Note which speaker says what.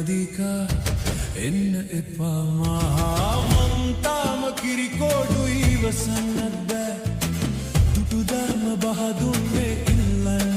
Speaker 1: මදිකා එන්න එපා මහා මන්තාම කිරිකෝඩු ඉවසන්නත් බෑ දුටුදර්ම බහදුන්නේ ඉල්ලන්න